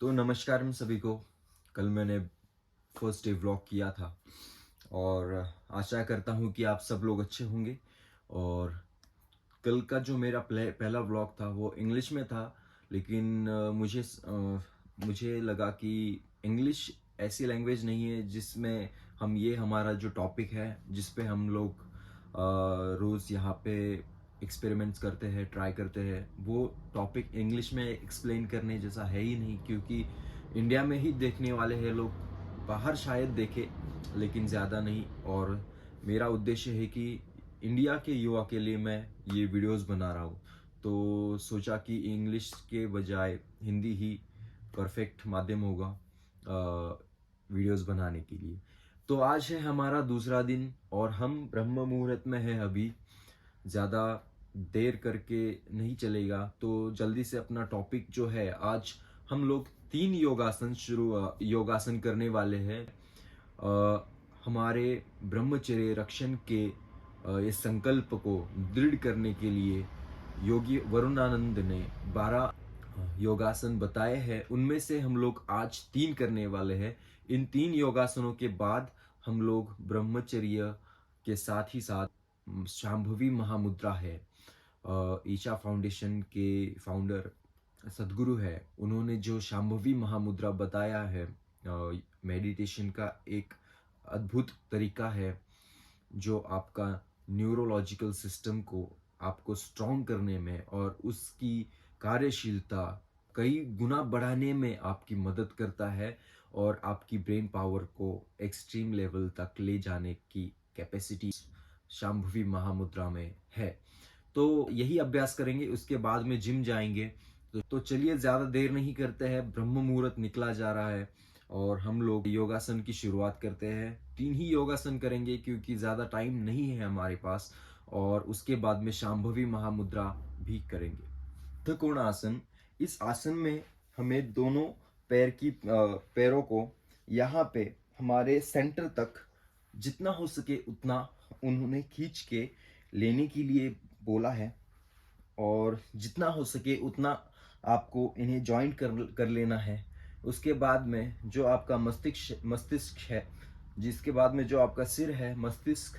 तो नमस्कार हम सभी को। कल मैंने फर्स्ट डे व्लॉग किया था और आशा करता हूँ कि आप सब लोग अच्छे होंगे। और कल का जो मेरा पहला व्लॉग था वो इंग्लिश में था, लेकिन मुझे लगा कि इंग्लिश ऐसी लैंग्वेज नहीं है जिसमें हम ये हमारा जो टॉपिक है जिस पे हम लोग रोज़ यहाँ पे एक्सपेरिमेंट्स करते हैं, ट्राई करते हैं, वो टॉपिक इंग्लिश में एक्सप्लेन करने जैसा है ही नहीं, क्योंकि इंडिया में ही देखने वाले हैं लोग। बाहर शायद देखे लेकिन ज़्यादा नहीं। और मेरा उद्देश्य है कि इंडिया के युवा के लिए मैं ये वीडियोस बना रहा हूँ। तो सोचा कि इंग्लिश के बजाय हिंदी ही परफेक्ट माध्यम होगा वीडियोस बनाने के लिए। तो आज है हमारा दूसरा दिन और हम ब्रह्म मुहूर्त में है अभी। ज़्यादा देर करके नहीं चलेगा, तो जल्दी से अपना टॉपिक जो है, आज हम लोग 3 योगासन करने वाले हैं। हमारे ब्रह्मचर्य रक्षण के इस संकल्प को दृढ़ करने के लिए योगी वरुणानंद ने 12 योगासन बताए हैं। उनमें से हम लोग आज 3 करने वाले हैं। इन 3 योगासनों के बाद हम लोग ब्रह्मचर्य के साथ ही साथ शांभवी महामुद्रा है। ईशा फाउंडेशन के फाउंडर सदगुरु है, उन्होंने जो शांभवी महामुद्रा बताया है, मेडिटेशन का एक अद्भुत तरीका है जो आपका न्यूरोलॉजिकल सिस्टम को आपको स्ट्रॉन्ग करने में और उसकी कार्यशीलता कई गुना बढ़ाने में आपकी मदद करता है और आपकी ब्रेन पावर को एक्सट्रीम लेवल तक ले जाने की कैपेसिटी शांभवी महामुद्रा में है। तो यही अभ्यास करेंगे, उसके बाद में जिम जाएंगे। तो चलिए ज़्यादा देर नहीं करते हैं, ब्रह्म मुहूर्त निकला जा रहा है और हम लोग योगासन की शुरुआत करते हैं। 3 ही योगासन करेंगे क्योंकि ज़्यादा टाइम नहीं है हमारे पास। और उसके बाद में शांभवी महामुद्रा भी करेंगे। त्रिकोण आसन, इस आसन में हमें दोनों पैरों को यहाँ पे हमारे सेंटर तक जितना हो सके उतना उन्होंने खींच के लेने के लिए बोला है। और जितना हो सके उतना आपको इन्हें जॉइंट कर लेना है। उसके बाद में जो आपका मस्तिष्क है, जिसके बाद में जो आपका सिर है, मस्तिष्क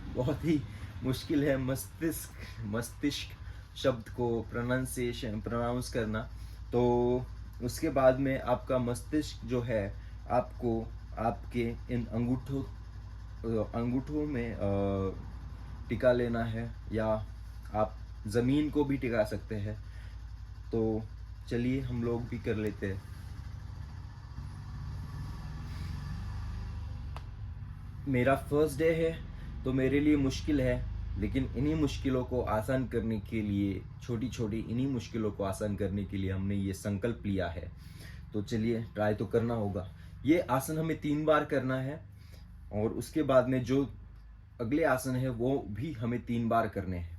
बहुत ही मुश्किल है मस्तिष्क शब्द को प्रोनाउंस करना। तो उसके बाद में आपका मस्तिष्क जो है, आपको आपके इन अंगूठों में टिका लेना है, या आप ज़मीन को भी टिका सकते हैं। तो चलिए हम लोग भी कर लेते हैं। मेरा फर्स्ट डे है तो मेरे लिए मुश्किल है, लेकिन इन्हीं मुश्किलों को आसान करने के लिए, छोटी छोटी इन्हीं मुश्किलों को आसान करने के लिए हमने ये संकल्प लिया है। तो चलिए ट्राई तो करना होगा। ये आसन हमें 3 बार करना है और उसके बाद में जो अगले आसन है वो भी हमें 3 बार करने हैं।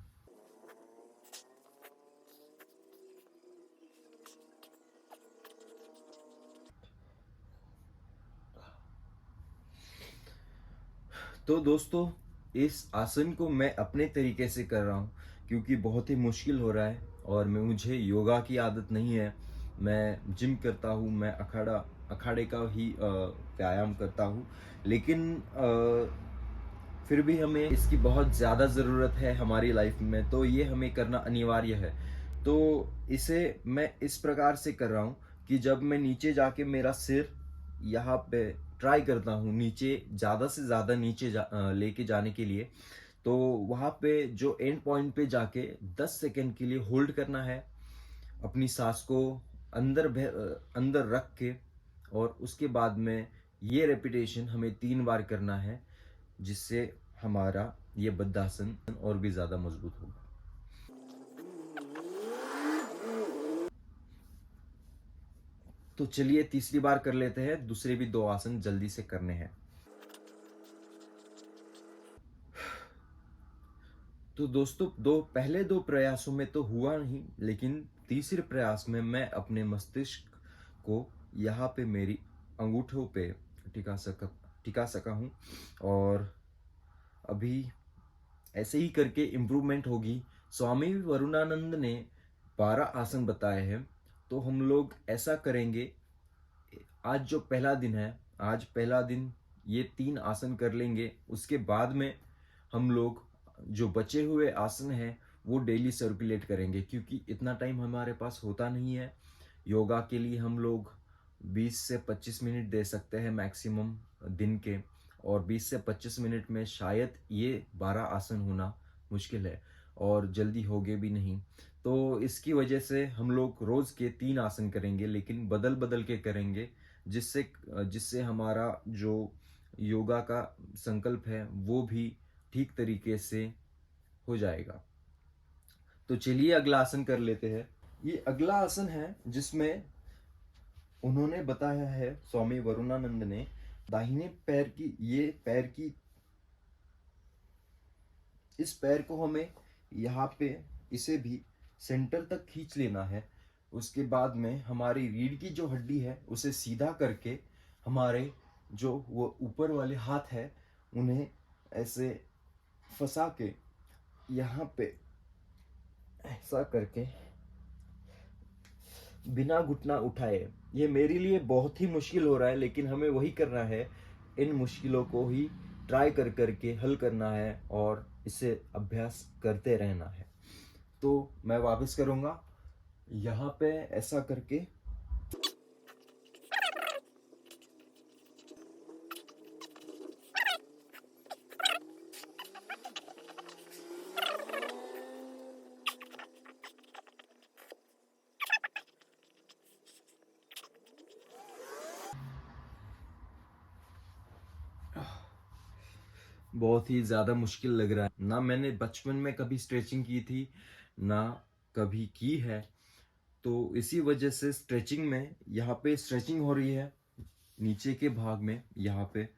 तो दोस्तों, इस आसन को मैं अपने तरीके से कर रहा हूँ क्योंकि बहुत ही मुश्किल हो रहा है और मुझे योगा की आदत नहीं है। मैं जिम करता हूँ, मैं अखाड़े का ही व्यायाम करता हूँ, लेकिन फिर भी हमें इसकी बहुत ज़्यादा ज़रूरत है हमारी लाइफ में, तो ये हमें करना अनिवार्य है। तो इसे मैं इस प्रकार से कर रहा हूँ कि जब मैं नीचे जाके मेरा सिर यहाँ पे ट्राई करता हूँ, नीचे ज़्यादा से ज़्यादा नीचे लेके जाने के लिए, तो वहाँ पे जो एंड पॉइंट पे जाके 10 सेकेंड के लिए होल्ड करना है, अपनी सांस को अंदर रख के। और उसके बाद में ये रेपिटेशन हमें 3 बार करना है, जिससे हमारा ये बद्धासन और भी ज़्यादा मजबूत होगा। तो चलिए तीसरी बार कर लेते हैं, दूसरे भी 2 आसन जल्दी से करने हैं। तो दोस्तों, पहले 2 प्रयासों में तो हुआ नहीं, लेकिन तीसरे प्रयास में मैं अपने मस्तिष्क को यहाँ पे मेरी अंगूठों पे टिका सका हूँ। और अभी ऐसे ही करके इम्प्रूवमेंट होगी। स्वामी वरुणानंद ने 12 आसन बताए हैं तो हम लोग ऐसा करेंगे, आज जो पहला दिन है, आज पहला दिन ये 3 आसन कर लेंगे। उसके बाद में हम लोग जो बचे हुए आसन हैं वो डेली सर्कुलेट करेंगे, क्योंकि इतना टाइम हमारे पास होता नहीं है। योगा के लिए हम लोग 20 से 25 मिनट दे सकते हैं मैक्सिमम दिन के, और 20 से 25 मिनट में शायद ये 12 आसन होना मुश्किल है और जल्दी होगे भी नहीं। तो इसकी वजह से हम लोग रोज़ के 3 आसन करेंगे, लेकिन बदल बदल के करेंगे, जिससे जिससे हमारा जो योगा का संकल्प है वो भी ठीक तरीके से हो जाएगा। तो चलिए अगला आसन कर लेते हैं। ये अगला आसन है जिसमें उन्होंने बताया है, स्वामी वरुणानंद ने, दाहिने पैर की, ये पैर की, इस पैर को हमें यहाँ पे इसे भी सेंटर तक खींच लेना है। उसके बाद में हमारी रीढ़ की जो हड्डी है उसे सीधा करके हमारे जो वो ऊपर वाले हाथ है उन्हें ऐसे फंसा के यहाँ पे ऐसा करके बिना घुटना उठाए। ये मेरे लिए बहुत ही मुश्किल हो रहा है, लेकिन हमें वही करना है। इन मुश्किलों को ही ट्राई कर करके हल करना है और इसे अभ्यास करते रहना है। तो मैं वापस करूँगा यहाँ पे ऐसा करके, बहुत ही ज़्यादा मुश्किल लग रहा है। ना मैंने बचपन में कभी स्ट्रेचिंग की थी, ना कभी की है। तो इसी वजह से स्ट्रेचिंग में यहाँ पे स्ट्रेचिंग हो रही है नीचे के भाग में यहाँ पे,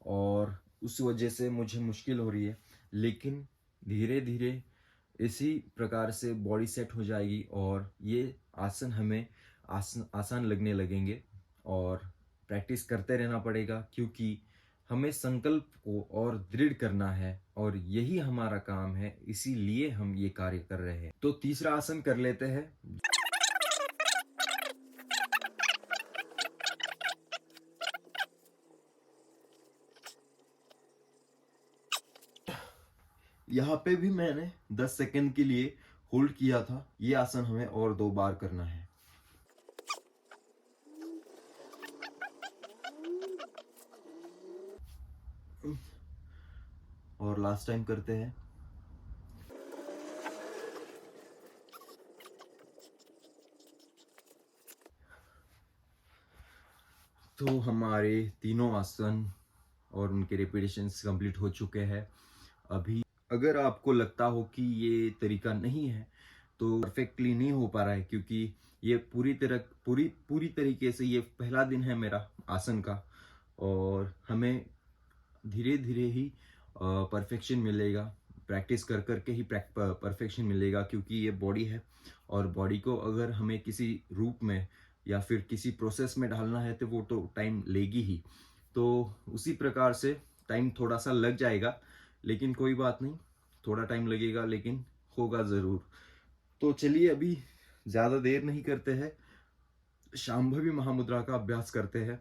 और उस वजह से मुझे मुश्किल हो रही है। लेकिन धीरे धीरे इसी प्रकार से बॉडी सेट हो जाएगी और ये आसन हमें आसान लगने लगेंगे। और प्रैक्टिस करते रहना पड़ेगा, क्योंकि हमें संकल्प को और दृढ़ करना है और यही हमारा काम है, इसीलिए हम ये कार्य कर रहे हैं। तो तीसरा आसन कर लेते हैं। यहाँ पे भी मैंने 10 सेकंड के लिए होल्ड किया था। ये आसन हमें और 2 बार करना है। और लास्ट टाइम करते हैं। तो हमारे तीनों आसन और उनके रिपीटेशंस कंप्लीट हो चुके हैं। अभी अगर आपको लगता हो कि ये तरीका नहीं है, तो परफेक्टली नहीं हो पा रहा है, क्योंकि ये पूरी तरीके से ये पहला दिन है मेरा आसन का, और हमें धीरे धीरे ही परफेक्शन मिलेगा। प्रैक्टिस कर करके ही परफेक्शन मिलेगा, क्योंकि ये बॉडी है और बॉडी को अगर हमें किसी रूप में या फिर किसी प्रोसेस में ढालना है तो वो तो टाइम लेगी ही। तो उसी प्रकार से टाइम थोड़ा सा लग जाएगा, लेकिन कोई बात नहीं, थोड़ा टाइम लगेगा लेकिन होगा ज़रूर। तो चलिए अभी ज़्यादा देर नहीं करते हैं, शांभवी महामुद्रा का अभ्यास करते हैं।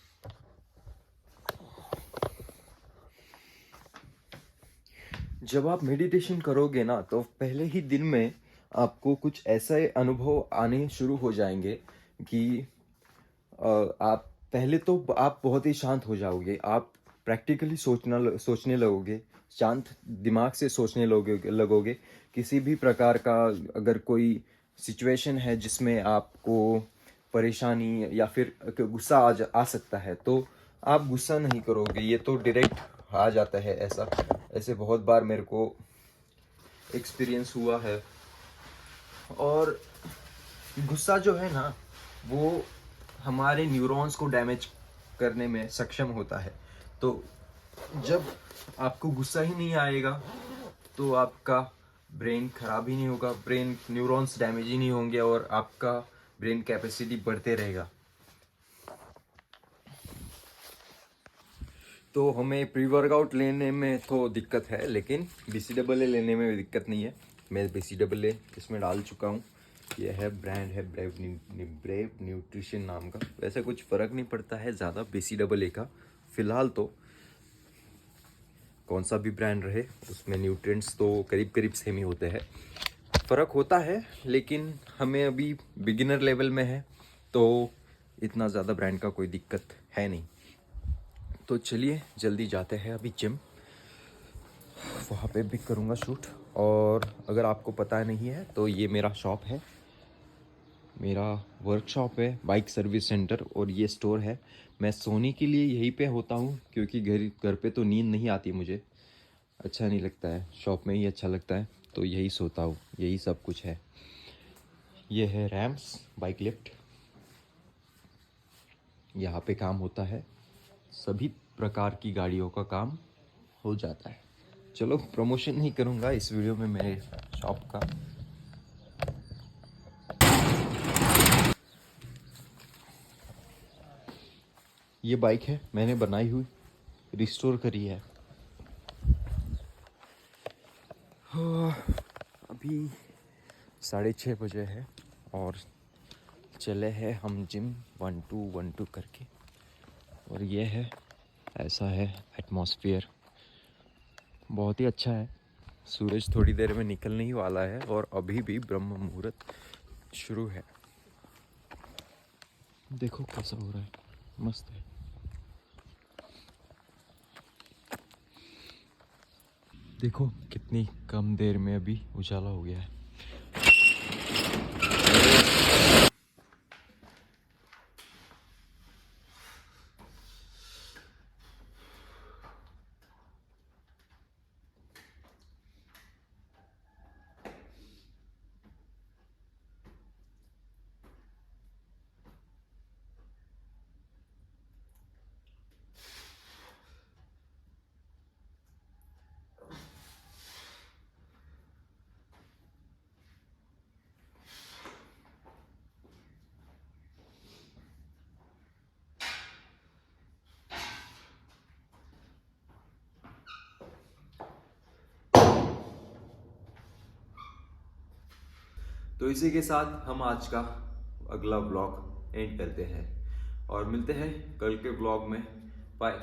जब आप मेडिटेशन करोगे ना, तो पहले ही दिन में आपको कुछ ऐसे अनुभव आने शुरू हो जाएंगे कि आप पहले तो आप बहुत ही शांत हो जाओगे। आप प्रैक्टिकली सोचने लगोगे, शांत दिमाग से सोचने लगोगे। किसी भी प्रकार का अगर कोई सिचुएशन है जिसमें आपको परेशानी या फिर गुस्सा आ सकता है, तो आप गुस्सा नहीं करोगे। ये तो डायरेक्ट आ जाता है। ऐसे बहुत बार मेरे को एक्सपीरियंस हुआ है। और गुस्सा जो है ना, वो हमारे न्यूरॉन्स को डैमेज करने में सक्षम होता है। तो जब आपको गुस्सा ही नहीं आएगा तो आपका ब्रेन खराब ही नहीं होगा, ब्रेन न्यूरॉन्स डैमेज ही नहीं होंगे और आपका ब्रेन कैपेसिटी बढ़ते रहेगा। तो हमें प्री वर्कआउट लेने में तो दिक्कत है, लेकिन BCAA लेने में दिक्कत नहीं है। मैं BCAA इसमें डाल चुका हूँ। ये है ब्रांड है ब्रेव न्यूट्रिशन नाम का। वैसे कुछ फ़र्क नहीं पड़ता है ज़्यादा BCAA का। फ़िलहाल तो कौन सा भी ब्रांड रहे उसमें न्यूट्रिएंट्स तो करीब करीब सेम ही होते हैं। फ़र्क होता है लेकिन हमें अभी बिगिनर लेवल में है तो इतना ज़्यादा ब्रांड का कोई दिक्कत है नहीं। तो चलिए जल्दी जाते हैं अभी जिम, वहाँ पे भी करूँगा शूट। और अगर आपको पता नहीं है तो ये मेरा शॉप है, मेरा वर्कशॉप है, बाइक सर्विस सेंटर, और ये स्टोर है। मैं सोने के लिए यहीं पे होता हूँ क्योंकि घर पे तो नींद नहीं आती मुझे, अच्छा नहीं लगता है, शॉप में ही अच्छा लगता है, तो यही सोता हूँ, यही सब कुछ है। ये है रैम्स बाइक लिफ्ट, यहाँ पे काम होता है, सभी प्रकार की गाड़ियों का काम हो जाता है। चलो प्रमोशन नहीं करूँगा इस वीडियो में मेरे शॉप का। ये बाइक है मैंने बनाई हुई, रिस्टोर करी है। अभी 6:30 बजे है और चले हैं हम जिम 1-2 करके। और ये है, ऐसा है एटमॉस्फेयर, बहुत ही अच्छा है। सूरज थोड़ी देर में निकलने ही वाला है और अभी भी ब्रह्म मुहूर्त शुरू है। देखो कैसा हो रहा है, मस्त है। देखो कितनी कम देर में अभी उजाला हो गया है। तो इसी के साथ हम आज का अगला व्लॉग एंड करते हैं और मिलते हैं कल के व्लॉग में। बाय।